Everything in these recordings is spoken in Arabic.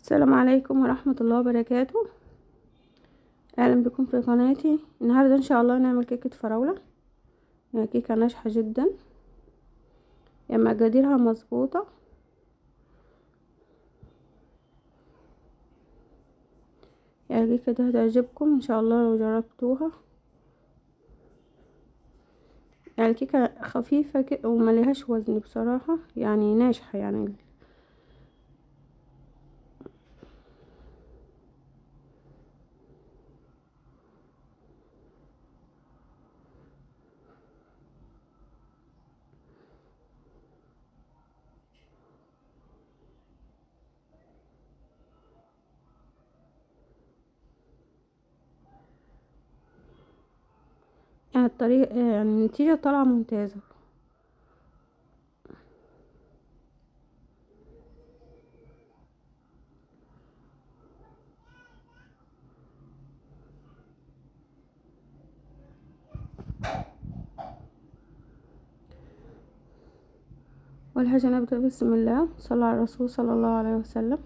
السلام عليكم ورحمة الله وبركاته. اهلا بكم في قناتي. النهاردة ان شاء الله نعمل كيكة فراولة. هي كيكة ناجحة جدا، يعني مقاديرها مظبوطة. يعني الكيكة دي هتعجبكم ان شاء الله لو جربتوها. يعني الكيكة خفيفة ومليهاش وزن بصراحة، يعني ناجحة يعني. يعني الطريقة، يعني النتيجة طالعة ممتازة. اول حاجة نبدأ بسم الله، صلى على الرسول صلى الله عليه وسلم.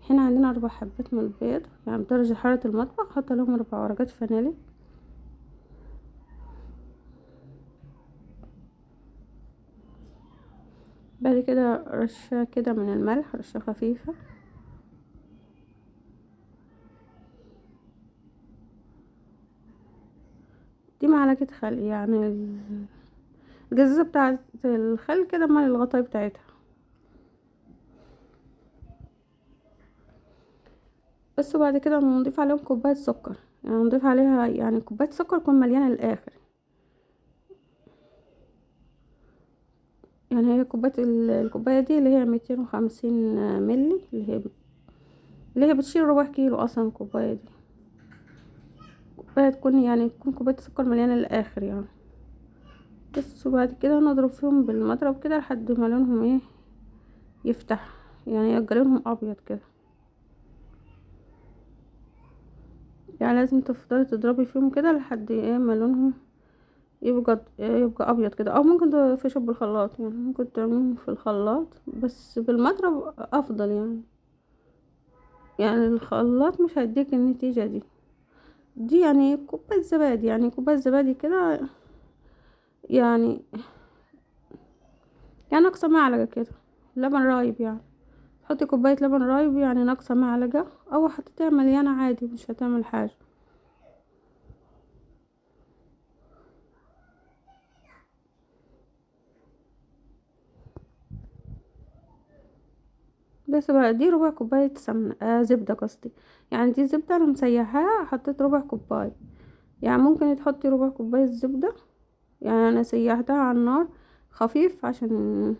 هنا عندنا 4 حبات من البيض، يعني بدرجة حرارة المطبخ. حط لهم 4 ورقات فانيليا. بعد كده رشة كده من الملح، رشة خفيفة. دي معلقة خل، يعني الجزازة بتاعة الخل كده مال الغطاية بتاعتها. بس وبعد كده نضيف عليهم كوباية سكر، يعني نضيف عليها يعني كوباية سكر تكون مليانة للآخر. يعني هي كوباية الكوباية دي اللي هي 250 ملي، اللي هي بتشيل ربع كيلو اصلا الكوباية دي. كوباية تكون كوباية سكر مليانة للآخر يعني. بس وبعد كده نضرب فيهم بالمضرب كده لحد ما لونهم يفتح، يعني يبقى لونهم ابيض كده. يعني لازم تفضلي تضربي فيهم كده لحد ما لونهم يبقى ابيض كده. او ممكن تفشوا بالخلاط، يعني ممكن تعملهم في الخلاط، بس بالمضرب افضل يعني. يعني الخلاط مش هيديك النتيجة دي يعني كوباية زبادي، يعني كوباية زبادي كده، يعني ناقصة معلقة كده لبن رايب. يعني تحطي كوباية لبن رايب، يعني ناقصة معلقة، او حطيتها مليانة عادي مش هتعمل حاجة. بس بقى دي ربع كوباية سمنة، زبدة قصدي. يعني دي زبدة انا مسيحاها، حطيت ربع كوباية. يعني ممكن تحطي ربع كوباية زبدة. يعني انا سيحتها على النار خفيف عشان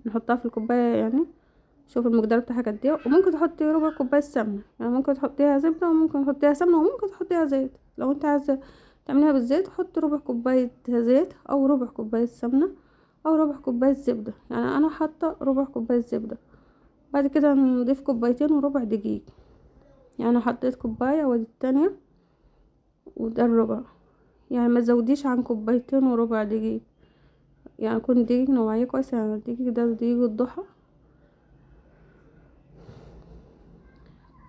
نحطها في الكوباية يعني. شوف المقدار بتاعها قد ايه. وممكن تحطي ربع كوباية سمنة، يعني ممكن تحطيها زبدة وممكن تحطيها سمنة وممكن تحطيها زيت. لو انت عايزة تعمليها بالزيت حطي ربع كوباية زيت او ربع كوباية سمنة او ربع كوباية زبدة. يعني انا حاطة ربع كوباية زبدة. بعد كده نضيف كوبايتين وربع دقيق. يعني حطيت كوباية ودي التانية وده الربع. يعني ما تزوديش عن كوبايتين وربع دقيق. يعني يكون دقيق نوعية كويسة، يعني الدقيق ده دقيق الضحى.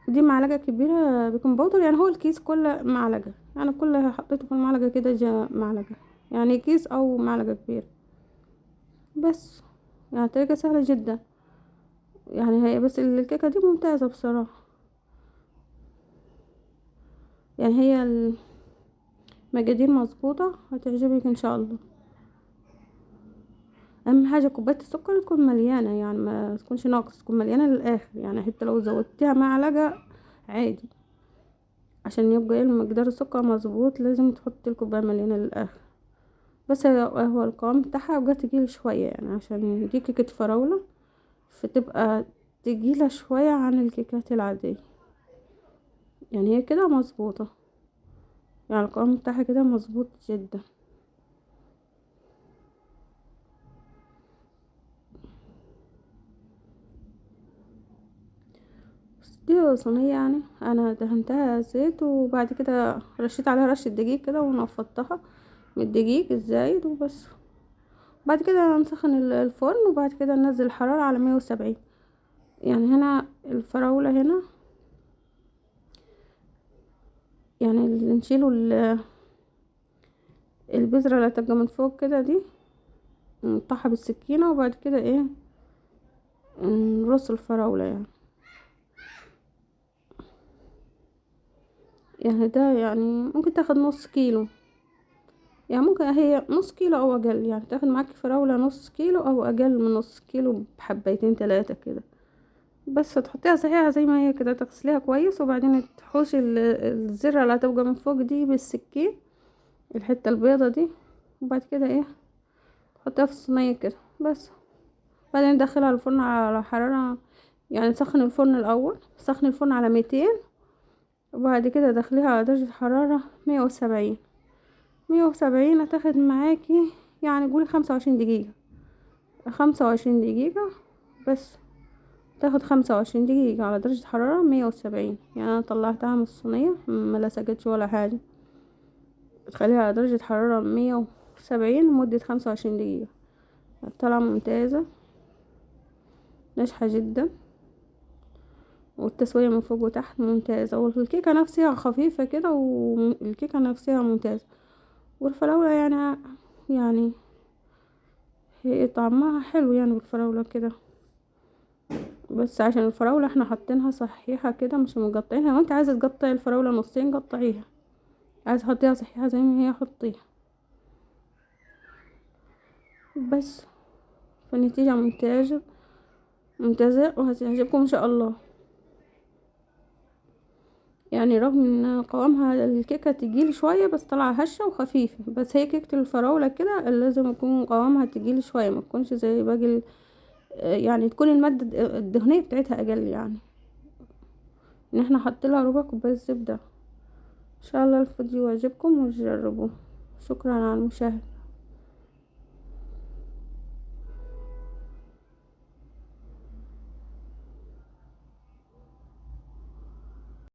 دي معلقة كبيرة بيكنج باودر، يعني هو الكيس كله معلقة، يعني كل حطيته في المعلقة كده جا معلقة، يعني كيس او معلقة كبيرة بس. يعني طريقة سهلة جدا. يعني هي بس الكيكة دي ممتازة بصراحة. يعني هي المقادير مظبوطة، هتعجبك ان شاء الله. اهم حاجة كوباية السكر تكون مليانة، يعني ما تكونش ناقص، تكون مليانة للاخر. يعني حتى لو زودتيها معلقة عادي، عشان يبقى مقدار السكر مظبوط لازم تحطي الكوباية مليانة للاخر. بس هو القوام بتاعها يبقى تقيل شوية، يعني عشان دي كيكة فراولة فتبقى تقيلة شوية عن الكيكات العادية. يعني هي كده مظبوطة، يعني القوام بتاعها كده مظبوط جدا. بس دي صينية، يعني انا دهنتها زيت وبعد كده رشيت عليها رشة دقيق كده ونفضتها من الدقيق الزايد وبس. بعد كده نسخن الفرن وبعد كده ننزل الحرارة على 170. يعني هنا الفراولة هنا، يعني اللي نشيله البذرة اللي هتبقى من فوق كده دي، نقطعها بالسكينة، وبعد كده ايه نرص الفراولة يعني ده يعني ممكن تاخد نص كيلو، يعني ممكن هي نص كيلو او اقل، يعني تاخد معاكي فراولة نص كيلو او اقل من نص كيلو بحبيتين 3 كده. بس تحطيها صحيحة زي ما هي كده، تغسليها كويس، وبعدين تحوشي الذرة اللي هتبقى من فوق دي بالسكين، الحتة البيضة دي، وبعد كده ايه تحطيها في الصينية كده بس. بعدين ندخلها الفرن على حرارة، يعني نسخن الفرن الاول، سخن الفرن على 200، وبعد كده دخليها على درجة حرارة 170. 170 هتاخد معاكي يعني قولي 25 دقيقة، 25 دقيقة بس. تاخد 25 دقيقة على درجة حرارة 170. يعني انا طلعتها من الصينية ما لسقتش ولا حاجة. تخليها على درجة حرارة 170 لمدة 25 دقيقة. طالعة ممتازة ناجحة جدا، والتسوية من فوق وتحت ممتازة، والكيكة نفسها خفيفة كده، والكيكة نفسها ممتازة. والفراولة يعني هي طعمها حلو يعني بالفراولة كده، بس عشان الفراولة احنا حاطينها صحيحة كده مش مقطعينها. وانت عايزة تقطعي الفراولة نصين قطعيها، عايزة تحطيها صحيحة زي ما هي حطيها بس. فالنتيجة ممتازة وهتعجبكم ان شاء الله. يعني رغم ان قوامها الكيكة تقيل شوية، بس طالعة هشة وخفيفة. بس هي كيكة الفراولة كده لازم يكون قوامها تقيل شوية، ما تكونش زي باقي يعني تكون المادة الدهنية بتاعتها اقل. يعني ان احنا حط لها ربع كوباية زبدة. ان شاء الله الفيديو يعجبكم وتجربوه. شكرا على المشاهدة.